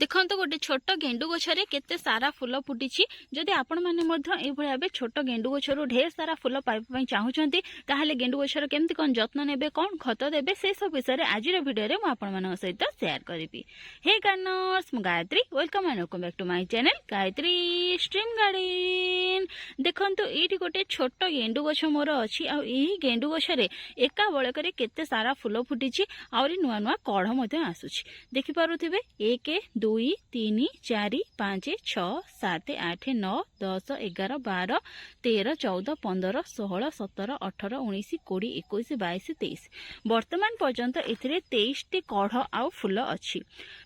देखो गोटे छोट गेंडु गछरे केते सारा फूल फुटी जदि आपण मैंने भाव छोट गेंडु गछरु ढेर सारा फूल पाइबा चाहूँगी ताहले गेंडु गछर केमती कौन जत्न नेबे कौन खत देबे से सब विषय आज वीडियो रे आपण सहित शेयर करी। हे गार्डनर्स मु Gayatri welcome and welcome back to my channel Gayatri stream garden. देखंतु एठी गोटे छोट गेंडु गछ मोर अछि आ एही गेंडु गछरे एका बळकरे केते सारा फूल फुटी आउरी नुआ नुआ कढ़ मध्ये आसुछि देखि पारुथिबे 1 2 3 4 5 6 7 8 9 10 11 12 13 14 15 16 17 18 19 20 21 22 23 वर्तमान पर्यंत एथिरे 23 टी कढ़ आउ फूल अछि।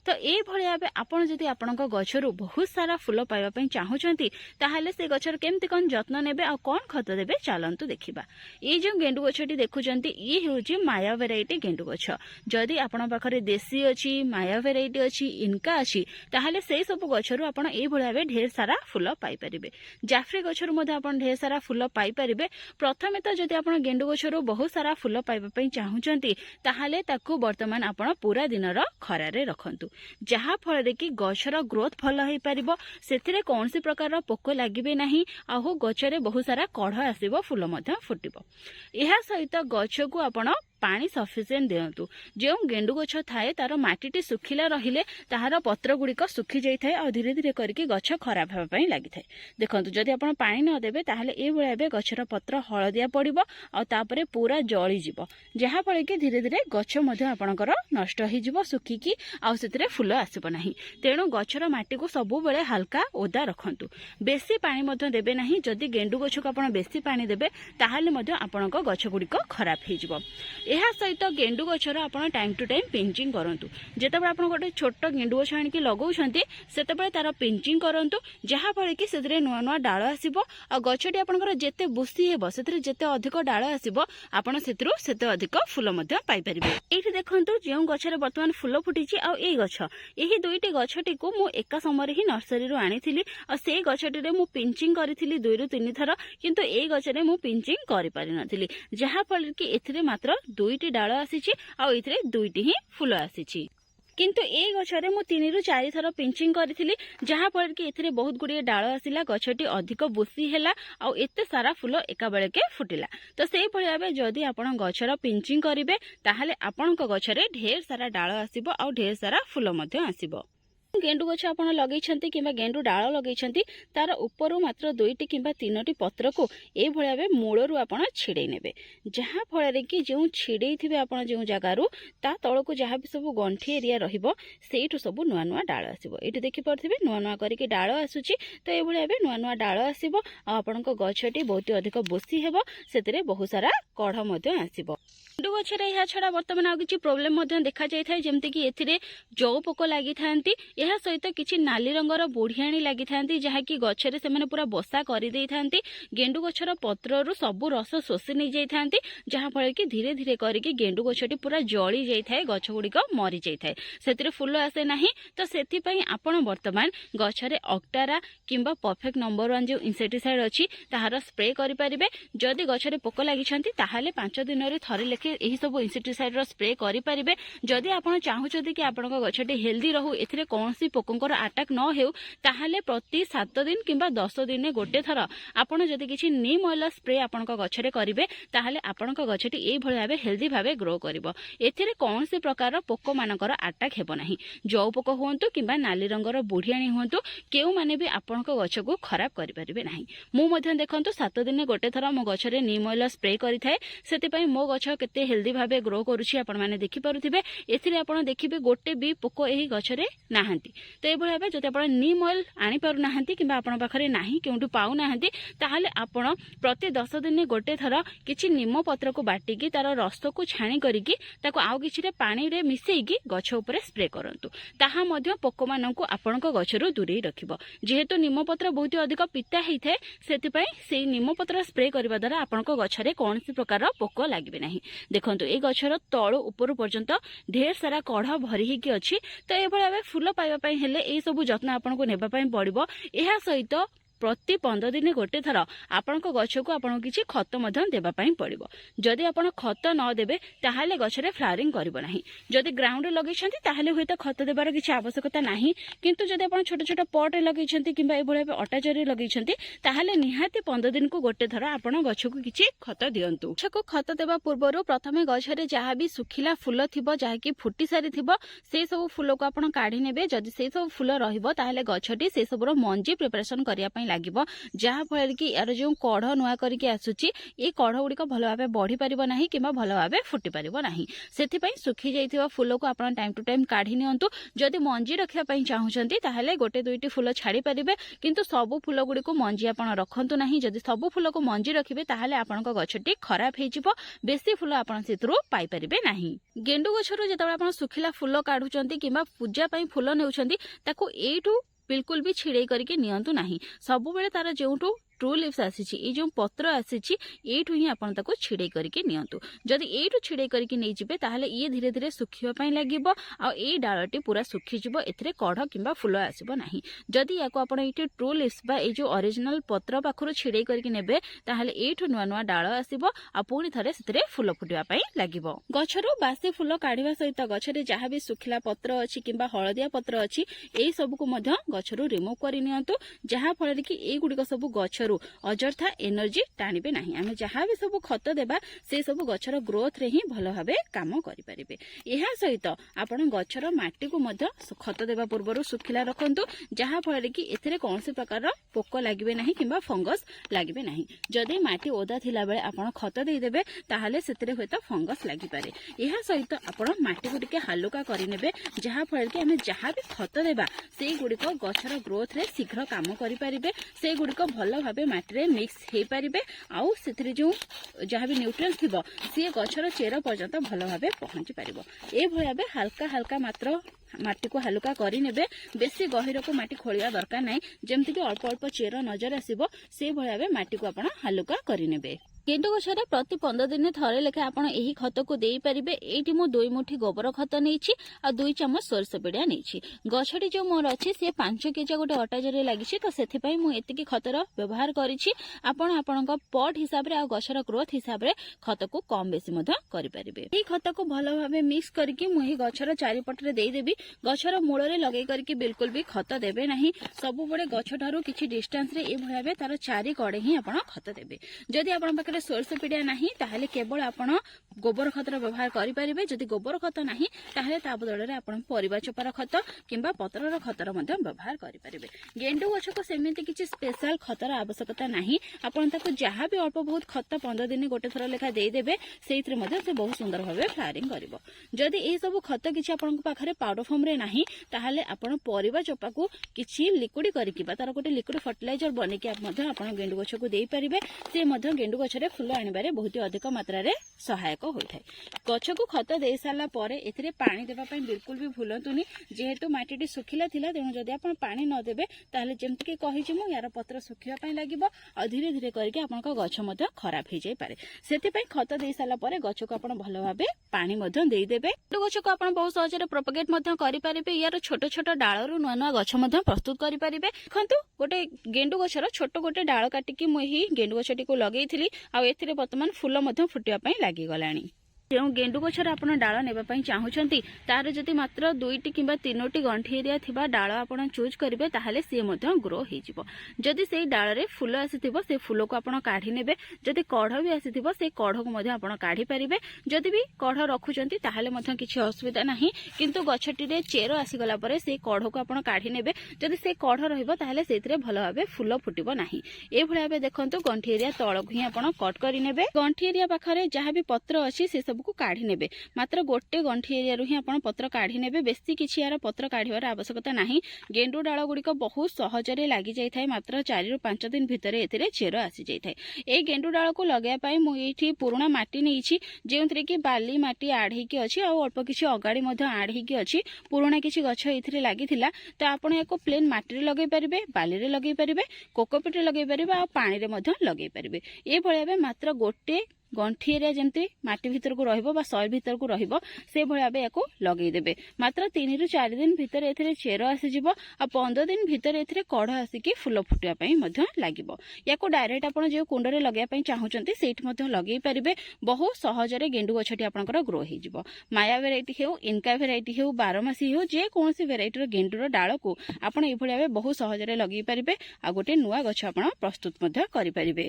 तो ए भलिया बे आपण जदि आपनक गछरु बहुत सारा फूल पाइबा पई चाहूचंती ताहाले से गछर केमती कोन जत्न नेबे आ कोन खत देबे चलंतु देखिबा। ए जो गेंडु गछटी देखुचंती ई होउची माया वेराइटी गेंडु गछ। जदि आपण पाखरे देसी अछि माया वेराइटी अछि इनका अछि ताहले से सब गछरु आपण ए भलिया बे ढेर सारा फूल पाई परिबे। जाफरी गछरु मध्ये आपण ढेर सारा फूल पाई परिबे। प्रथमे तो जदि आपण गेंडु गछरु बहुत सारा फूल पाइबा पई चाहूचंती ताहले ताकू वर्तमान आपण पूरा दिनर खरारे रखंतु जहा फल रे कि गछर ग्रोथ भल होई परिबो सेथिरे कोनसी प्रकार पोक लागिबे नाही आ हो गछरे बहुत सारा कढ़ आसीबो फूल मध्ये फुटिबो। एहा सहित गछकू आपण पानी सफिशिएंट दियंतु। जो गेंडु गछ थाए तार माटीटी सुखिला रहिले ताहार पत्र गुड़िक सुखी जाइए और धीरे धीरे करके गछ खराब होगा लगी था। देखंतु जदि आपण पानी न देबे ताहले ए भलिया बे गछर पत्र हळदिया पड़िबो आ तापरे पूरा जळी जिवो जहा फळे कि धीरे धीरे गछ मध्ये आपणकर नष्ट होई जिवो सुखिकी आ सेतिरे फूल आसीबो नाही। तेणु गछर माटी को सबु बेले हल्का ओदा रखंतु बेसी पानी मध्ये देबे नाही। जदि गेंडु गछ को आपण बेसी पानी देबे ताहले मध्ये आपणक गछ गुड़िक खराब होई जिवो। एहा सहित गेंडु गछर आपण टाइम टू टाइम पिंचिंग करंतु। जेतेबेले आपण गोटे छोट गेंडु गछ आनिकी लगौछंती सेतेबेले तार पिंचिंग करंतु जहा फळे कि सेतिरे नुआ नुआ डाळ आसीबो आ गछटी आपणकर जेते बुसी हेबो सेतिरे जेते अधिक डाळ आसीबो आपण सेतिरु सेते अधिक फूल मध्ये पाई परिबे। एठी देखंतु जेउ गछरे वर्तमान फूल फुटिची आ एई गछ एही दुईटी गछटी को मु एका समय ही नर्सरी रु आनिथिली आ से गछटी रे मु पिंचिंग करिथिली 2 रु 3 थर किंतु एई गछरे मु पिंचिंग करि पारि नथिली जहा फळे कि एथिरे मात्र 2टी डाळ आसीची आ एथिरे 2टी ही फूल आसीची। किंतु ए गछरे मु 3 रु 4 थर पिंचिंग करिथिली जहा फळ कि एथिरे बहुत गुडी डाळ आसिला गछटी अधिक बुसी हेला आ एते सारा फूल एका बेलके फुटिला। तो सेही भलिया बे जदि आपण गछर पिंचिंग करिवे ताहाले आपणक गछरे ढेर सारा डाळ आसीबो आ ढेर सारा फूल मध्ये आसीबो। गेंडु गछ आपण लगेइछंती किबा गेंडु डाळ लगेइछंती तार उपरु मात्र 2टी किबा 3टी पत्र को ए भलिया बे मूळरु आपण छिडै नेबे जहा फळ रे कि जेउ छिडै थिबे आपण जेउ जगारु ता तळको जहा भी सब गंठी एरिया रहिबो सेइटु सब नुआ नुआ डाळ आसीबो। एठी देखि परथिबे नुआ नुआ करिके डाळ आसुची तो ए भलिया बे नुआ नुआ डाळ आसीबो आ आपणको गछटी बहुत अधिक बोसी हेबो सेतिरे बहुत सारा कढ़ मध्ये आसीबो। गेंडु गछरे या छडा वर्तमान आ किछि प्रॉब्लम मध्ये देखा जाय थाय जेमति कि एथिरे जौ पोक लागि थांती एहा सहित किछि नाली रंगर बुढ़ियाणी लागि थांती जहा कि गछरे से माने पूरा बसा करि देई थांती गेंडु गछर पत्ररु सब रस शोषि नै जाय थांती जहा फळे कि धीरे धीरे करिके गेंडु गछटी पूरा जळी जाय थाय गछ गुडीक मरि जाय थाय सेतिरे फूल आसे नाही। तो सेति पई आपण वर्तमान गछरे ऑक्टारा किंबा परफेक्ट नंबर 1 जो इंसेक्टिसाइड अछि ताहार स्प्रे करि परिबे। जदि गछरे पोक लागि छंती ताहाले 5 दिन रे थरे लेखे एही सब इंसेक्टिसाइड रो स्प्रे करि परिबे। जदि आपण चाहूचोदी कि आपनक गछटी हेल्दी रहू एथिरे कोनसी पोकंकर अटैक न हेउ ताहाले प्रति 7 दिन किंबा 10 दिन गोटे थर आपण जदि किछि नीम ऑयल स्प्रे आपनक गछरे करिवे ताहाले आपनक गछटी एई भଳି भाबे हेल्दी भाबे ग्रो करिवो। एथिरे कोनसी प्रकार पोक मानकर अटैक हेबो नाही। जौ पोक होंतु किंबा नाली रंगर बुढ़ियाणी होंतु केउ माने भी आपनक गछको खराब करि परिबे नाही। मु मध्ये देखंतु 7 दिन गोटे थर मो गछरे नीम ऑयल स्प्रे करि थाए सेति पई मो गछ केते हेल्दी भाबे ग्रो करूछि आपण माने देखि पारुथिबे। एथिरे आपण देखिबे गोटे भी पोक एही गछरे नाहंती। तो ए भଳି भाबे जदि आपण नीम ऑयल आनी पारु नाहंती किंबा आपण पाखरे नाही केउटु पाउ नाहंती ताहाले आपण प्रति 10 दिन गोटे थर किछि निम पत्र को बाटिकी तार रस को छाणी करिकी ताको आउ किछि रे पानी रे मिसेइकी गछ ऊपर स्प्रे करंतु ताहा मध्ये पोक माननकु आपणक गछरु दूरेई रखिबो। जेहेतु निम पत्र बहुत अधिक पिता हेइ थाए सेति पई सेई निम पत्र स्प्रे करबा द्वारा आपणक गछरे कोनसी प्रकार पोक लागिबे नाही। देखंतु ए गछर तळु ऊपर पर्यंत ढेर सारा कढ़ भरी हिकी अछि। तो ए भଳି भाबे फूल पाइबा पई हेले ए सब जत्न आपनको नेबा पई पड़िबो। एहा सहित प्रति 15 दिन गोटे थर आपण गछ को आपन किछि खत मध्य देबा पई पड़िबो। जदि आपण खत न देबे ताहाले गछरे फ्लावरिंग करिवो नाही। जदि ग्राउंड लगैछंती ताहाले होय त खत देबार किछि आवश्यकता नाही, किंतु जदि आपण छोट छोट पॉट लगैछंती किबा ए भळे अटा जरी लगैछंती ताहाले निहाती 15 दिन को गोटे थर आपण गछ को किछि खत दियंतु। गछ को खत देबा पूर्वरु प्रथमे गछरे जहा भी सुखिला फूल थिबो जहा कि फुटी सारी थिबो से सब फूल को आपण काढी नेबे। जदि से सब फूल रहिबो ताहाले गछटी से सबरो मंजी प्रिपरेशन करिया पई लागिबो, जहा फळ कि यार जो कढ़ नुआ करके आसुची ए कढ़ गुड़िक भल भाव बढ़ी पारिबो नाही किबा भल भाव फुटी पारिबो नाही। सेथि पई सुखी जाइथिबा फूल को आपण टाइम टू टाइम काढी नियंतु। जदि मंजी रखिया पई चाहुचंती ताहाले गोटे दुईटी फूल छाड़ी पारिबे, किंतु सब फूल गुड़िक मंजी आपण रखंतु नाही। जदि सब फूल को मंजी रखिबे ताहाले आपणक गछटी खराब हेजिबो, बेसी फूल आपण सेतरु पाई पारिबे नाही। गेंडु गछरु जेतबे आपण सुखिला फूल काढुचंती किबा पूजा पई फूल नेउचंती ताकू एठू बिल्कुल भी छिड़े करके नियंतु नाही। सब बेले तार जेउठू ट्रू लिव्स आसीची ए जो पत्र आसीची एठू ही आपण ताको छिड़े करके नियंतु। जदि एठू छिड़े करके नै जिबे ताहाले ये धीरे धीरे सुखिबा पई लागिबो आ ए डाळटी पूरा सुखी जिवो, एथरे कढ़ किंबा फूल आसीबो नाही। जदि याको आपण एठी ट्रू लिव्स बा ए जो ओरिजिनल पत्र पाखरु छिड़े करके नेबे ताहाले एठू नुआ नुआ डाळ आसीबो आ पुणी थरे सेतरे फूल फुटिबा पई लागिबो। गछरु बासी फूल काढिबा सहित गछरे जहा भी सुखिला पत्र अछि किंबा हळदिया पत्र अछि एई सब को मध्य गछरु रिमूव करि नियंतु, जहा फळ कि ए गुडी को सब गछ अजर्था एनर्जी टाणिबे नाही। आमे जहा भी सब खत देबा से सब गछर ग्रोथ रे ही भल भाबे काम करि परिबे। एहा सहित आपण गछर माटी को मध्य खत देबा पूर्वरु सुखिला रखंतु, जहा फळ कि एथिरे कोनसे प्रकार पोक लागिबे नाही किंबा फंगस लागिबे नाही। जदि माटी ओदा थिला बेले आपण खत देई देबे ताहाले सेतिरे होय त फंगस लागि पारे। एहा सहित आपण माटी को टिके हालुका करि नेबे, जहा फळ कि आमे जहा भी खत देबा से गुडी को गछर ग्रोथ रे शीघ्र काम करि परिबे। से गुडी को भल भाबे माटी रे मिक्स हे पारिबे आउ सेथिरे जो जहा भी न्यूट्रिएंट्स थिबो से गछर चेर पर्यंत भल भाबे पहुंची पारिबो। ए भय भाबे हल्का हल्का मात्र माटी को हालुका करि नेबे, बेसी गहिर को माटी खोलिया दरकार नाही। जेमति कि अल्प अल्प चेर नजर आसीबो से भय भाबे माटी को आपण हालुका करि नेबे। गेंडु गछरे प्रति 15 दिन थरे लेखे आपण एही खत को देई परिबे। एठी मो 2 मुठी गोबर खत नेछि आ 2 चम्मच सोरस पिडिया नेछि। गछटी जो मोर अछि से 5 केजी गोटे अटा जरे लागिछि, तो सेथि पई मु एतिकी खतर व्यवहार करिछि। आपण आपणक पॉट हिसाब रे आ गछर ग्रोथ हिसाब रे खत को कम बेसी मध करि परिबे। एही खत को भलो भाबे मिक्स करके मु एही गछर चारि पट रे देई देबी। गछर मूल रे लगै करके बिल्कुल भी खत देबे नाही। सब बडे गछ ठारू किछि डिस्टेंस रे ए भयाबे तार चारि कड़े ही आपण खत देबे। जदि आपण पाखरे सोरस पिडिया नाही ताहाले केवल आपण गोबर खतर व्यवहार करि परिबे। जदि गोबर खत नाही ताहाले ता बदल रे आपण परिबा चोपार खत किंबा पत्रर खतर मध्ये व्यवहार करि परिबे। गेंडु गछ को सेमिति किछि स्पेशल खतर आवश्यकता नाही। आपण ताको जहा भी अल्प बहुत खत 15 दिन गोटे थरा लेखा देई देबे, सेइत्रे मध्ये से बहुत सुंदर भाबे फ्लावरिंग करिवो। जदि ए सब खत किछि आपण पाखरे पाउडर फॉर्म रे नाही ताहाले आपण परिबा चोपा को किछि लिक्विड करिकि बा तार गोटे लिक्विड फर्टिलाइजर बने कि मध्ये आपण गेंडु गछ को देई परिबे। से मध्ये गेंडु गछ रे फूल आनिबारे बहुत अधिक मात्रा रे सहायक होइथाय। गछ को खत देई साला परे एथिरे पानी देबा पई बिल्कुल भी भूलंतुनी। जेहेतु माटीटी सुखिला थिला तेणु जदि आपण पानी न देबे ताहाले जेमति कि कहिछि मु यार पत्र सुखिबा पई लागिबो आ धीरे धीरे करके आपनका गछ मध्ये खराब हे जाय पारे। सेति पई खत देई साला परे गछ को आपण भलो भाबे पानी मध्ये देई देबे। तो गछ को आपण बहुत सहज रे प्रोपेगेट मध्ये करि पारिबे। यार छोट छोट डाळरू नुआ नुआ गछ मध्ये प्रस्तुत करि पारिबे। देखंतु गोटे गेंडु गछर छोट गोटे डाळ काटिकी मु ही गेंडु गछटी को लगेइथिली आ एथिरे वर्तमान फूल मध्ये फुटिया पई लागि गलानी। जो गेंडु गछर आपण डाळ नेबा पई चाहुचंती तार जति मात्र 2टी किबा 3टी गंठी एरिया थिबा डाळ आपण चूज करिवे ताहाले से मध्ये ग्रो हे जिवो। जदि सेई डाळ रे फूल आसीथिबो से फूल को आपण काढी नेबे। जदि कढ़ भी आसीथिबो से कढ़ को मध्ये आपण काढी परिबे। जदि भी कढ़ रखुचंती ताहाले मध्ये किछि असुविधा नाही, किंतु गछटी रे चेर आसी गला परे से कढ़ को आपण काढी नेबे। जदि से कढ़ रहिबो ताहाले सेतिरे भलो भाबे फूल फुटिबो नाही। ए भଳି भाबे देखंतु गंठी एरिया तळक ही आपण कट करि नेबे। गंठी एरिया पाखरे जहा भी पत्र अछि से को काढी नेबे। मात्र गोटे गंठी एरिया रु ही आपण पत्र काढी नेबे। बेसी किछि यार पत्र काढिवार आवश्यकता नाही। गेंडु डाळ गुडी को बहुत सहज रे लागि जाय थाय। मात्र 4 रु 5 दिन भितरे एथिरे चेर आसी जाय थाय। ए गेंडु डाळ को लगाय पाई मु एठी पुराना माटी नेइछि, जेउतरे कि बाली माटी आढी कि अछि आ अल्प किछि अगाडी मध्ये आढी कि अछि। पुराना किछि गछ एथिरे लागिथिला त आपण एको प्लेन माटी रे लगाय परिबे, बाली रे लगाय परिबे, कोकोपीट रे लगाय परिबे आ पानी रे मध्ये लगाय परिबे। ए भळे मात्र गोटे ଗଣ୍ଠି ଏରିଆ ଯେମିତି ମାଟି ଭିତରକୁ ରହିବ ବା ସଏଲ ଭିତରକୁ ରହିବ ସେଭଳି ଭାବେ ୟାକୁ ଲଗେଇଦେବେ। ମାତ୍ର 3 ରୁ 4 ଦିନ ଭିତରେ ଏଥିରେ ଚେର ଆସିଯିବ ଆଉ 15 ଦିନ ଭିତରେ ଏଥିରେ କଢ଼ ଆସିକି ଫୁଲ ଫୁଟିବା ପାଇଁ ମଧ୍ୟ ଲାଗିବ। ୟାକୁ ଡାଇରେକ୍ଟ ଆପଣ ଯେଉଁ କୁଣ୍ଡରେ ଲଗେଇବା ପାଇଁ ଚାହୁଁଛନ୍ତି ସେଇଠି ମଧ୍ୟ ଲଗେଇ ପାରିବେ। ବହୁତ ସହଜରେ ଗେଣ୍ଡୁ ଗଛଟି ଆପଣଙ୍କର ଗ୍ରୋ ହେଇଯିବ। ମାୟା ଭେରାଇଟି ହେଉ, ଇନକା ଭେରାଇଟି ହେଉ, ବାରମାସୀ ହେଉ, ଯେକୌଣସି ଭେରାଇଟିର ଗେଣ୍ଡୁର ଡାଳକୁ ଆପଣ ଏଇଭଳି ଭାବେ ବହୁତ ସହଜରେ ଲଗେଇ ପାରିବେ ଆଉ ଗୋଟେ ନୂଆ ଗଛ ଆପଣ ପ୍ରସ୍ତୁତ ମଧ୍ୟ କରିପାରିବେ।